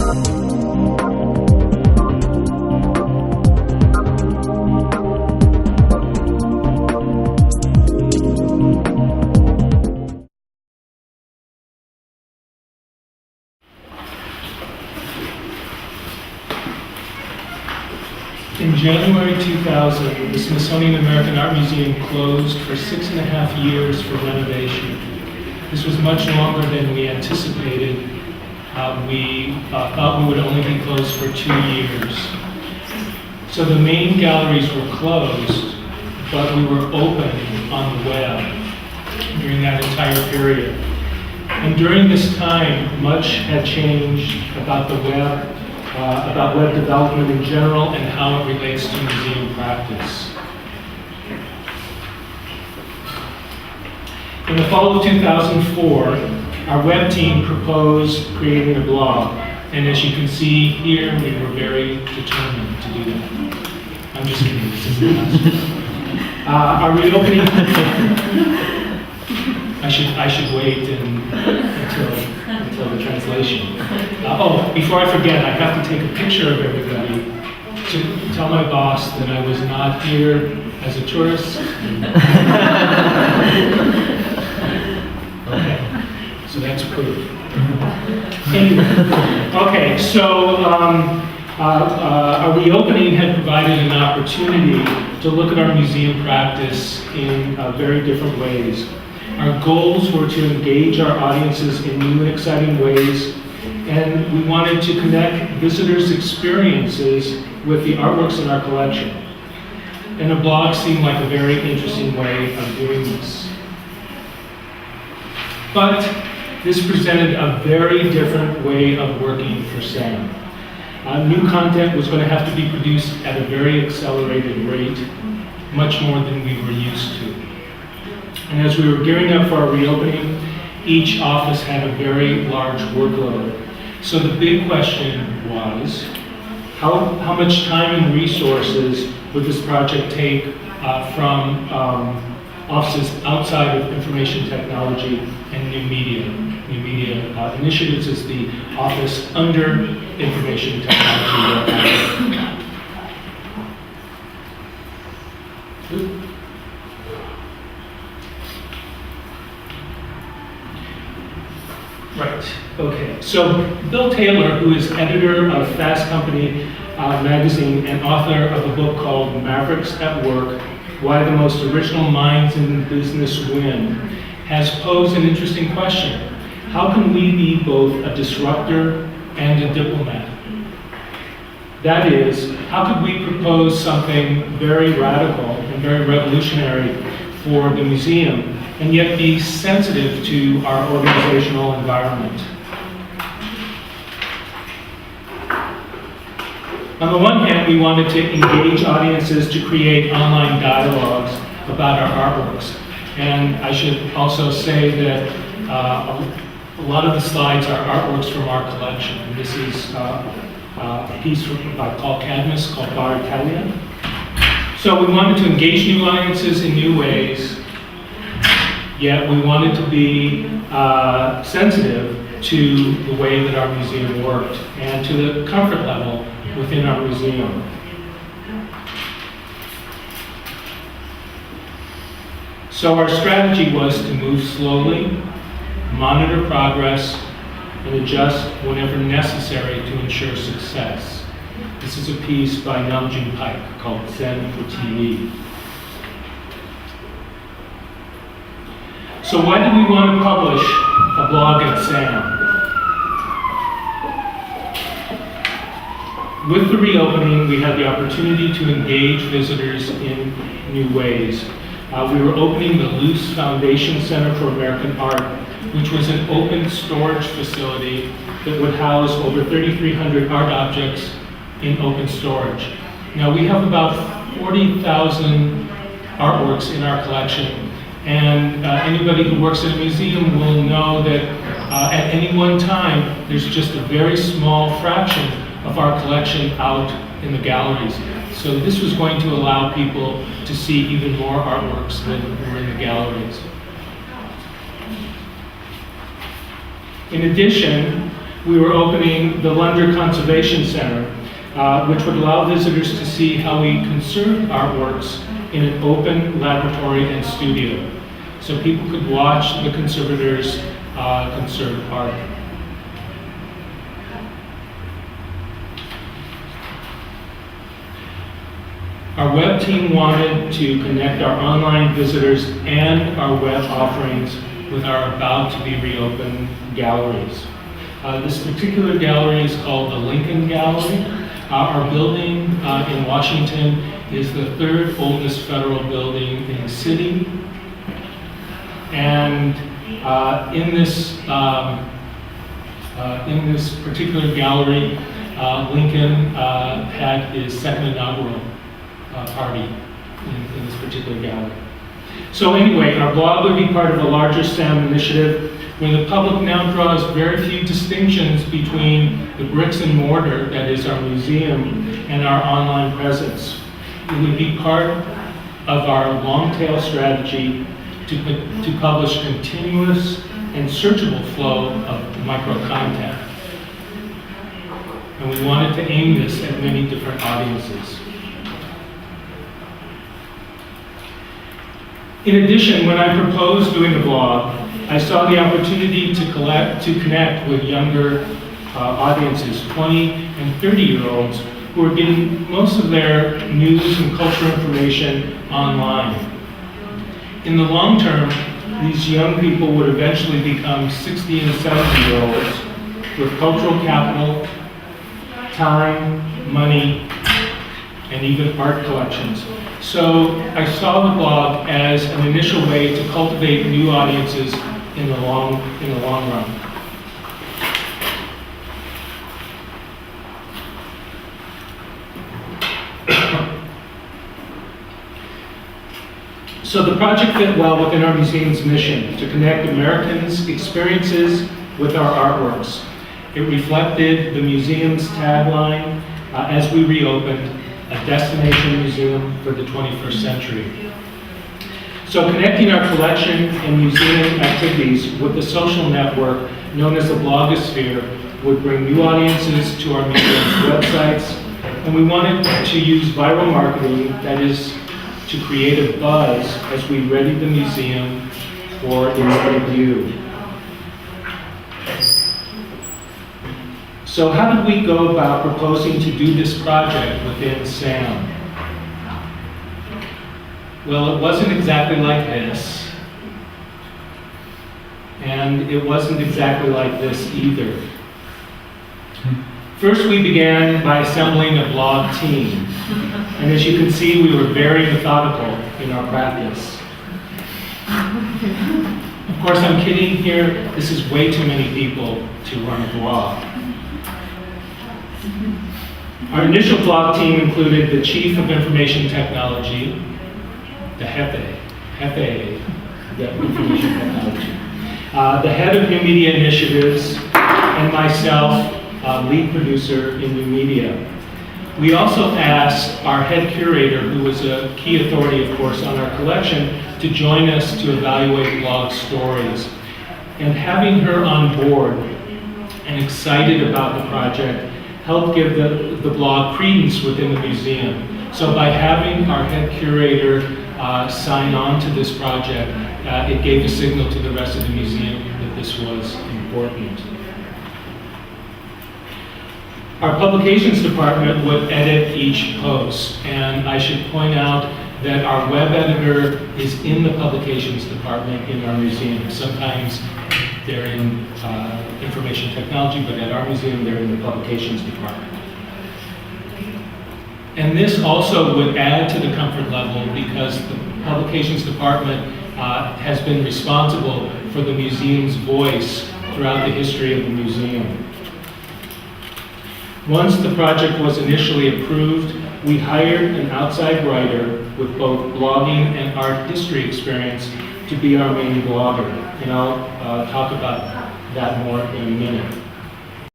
In January 2000, the Smithsonian American Art Museum closed for 6.5 years for renovation. This was much longer than we anticipated. We thought we would only be closed for 2 years. So the main galleries were closed, but we were open on the web during that entire period. And during this time, much had changed about the web, about web development in general and how it relates to museum practice. In the fall of 2004, our web team proposed creating a blog. And as you can see here, we were very determined to do that. I'm just kidding, this is the last one. Our reopening, I should wait until the translation. Before I forget, I have to take a picture of everybody to tell my boss that I was not here as a tourist. Okay, so that's proof. Anyway, okay, so our reopening had provided an opportunity to look at our museum practice in very different ways. Our goals were to engage our audiences in new and exciting ways, and we wanted to connect visitors' experiences with the artworks in our collection. And a blog seemed like a very interesting way of doing this. But this presented a very different way of working for Sam. New content was going to have to be produced at a very accelerated rate, much more than we were used to. And as we were gearing up for our reopening, each office had a very large workload. So the big question was, how much time and resources would this project take from offices outside of information technology and new media? New media initiatives is the office under information technology. Right, okay. So Bill Taylor, who is editor of Fast Company magazine and author of a book called Mavericks at Work, Why the Most Original Minds in Business Win, has posed an interesting question. How can we be both a disruptor and a diplomat? That is, how could we propose something very radical and very revolutionary for the museum and yet be sensitive to our organizational environment? On the one hand, we wanted to engage audiences to create online dialogues about our artworks. And I should also say that a lot of the slides are artworks from our collection. This is a piece by Paul Cadmus called Bar Italia. So we wanted to engage new audiences in new ways, yet we wanted to be sensitive to the way that our museum worked and to the comfort level within our museum. So our strategy was to move slowly, monitor progress, and adjust whenever necessary to ensure success. This is a piece by Namjoon Paik called Zen for TV. So why did we want to publish a blog at SAM? With the reopening, we had the opportunity to engage visitors in new ways. We were opening the Luce Foundation Center for American Art, which was an open storage facility that would house over 3,300 art objects in open storage. Now we have about 40,000 artworks in our collection, and anybody who works in a museum will know that at any one time, there's just a very small fraction of our collection out in the galleries. So this was going to allow people to see even more artworks than were in the galleries. In addition, we were opening the London Conservation Center, which would allow visitors to see how we conserve artworks in an open laboratory and studio. So people could watch the conservators conserve art. Our web team wanted to connect our online visitors and our web offerings with our about to be reopened galleries. This particular gallery is called the Lincoln Gallery. Our building in Washington is the third oldest federal building in the city. And in this particular gallery, Lincoln had his second inaugural party in this particular gallery. So anyway, our blog would be part of a larger SAM initiative where the public now draws very few distinctions between the bricks and mortar, that is our museum, and our online presence. It would be part of our long-tail strategy to publish continuous and searchable flow of micro-content. And we wanted to aim this at many different audiences. In addition, when I proposed doing a blog, I saw the opportunity to connect with younger audiences, 20 and 30-year-olds, who are getting most of their news and cultural information online. In the long term, these young people would eventually become 60 and 70-year-olds with cultural capital, time, money, and even art collections. So I saw the blog as an initial way to cultivate new audiences in the long run. So the project fit well within our museum's mission to connect Americans' experiences with our artworks. It reflected the museum's tagline as we reopened, a destination museum for the 21st century. So connecting our collection and museum activities with the social network known as the blogosphere would bring new audiences to our museum's websites, and we wanted to use viral marketing, that is, to create a buzz as we readied the museum for its debut. So how did we go about proposing to do this project within SAM? Well, it wasn't exactly like this, and it wasn't exactly like this either. First, we began by assembling a blog team, and as you can see, we were very methodical in our practice. Of course, I'm kidding here. This is way too many people to run a blog. Our initial blog team included the Chief of Information Technology, the Jefe of Information Technology, the Head of New Media Initiatives, and myself, lead producer in New Media. We also asked our head curator, who was a key authority, of course, on our collection, to join us to evaluate blog stories. And having her on board and excited about the project helped give the blog credence within the museum. So by having our head curator sign on to this project, it gave a signal to the rest of the museum that this was important. Our publications department would edit each post, and I should point out that our web editor is in the publications department in our museum. Sometimes they're in information technology, but at our museum they're in the publications department. And this also would add to the comfort level because the publications department has been responsible for the museum's voice throughout the history of the museum. Once the project was initially approved, we hired an outside writer with both blogging and art history experience to be our main blogger. And I'll talk about that more in a minute.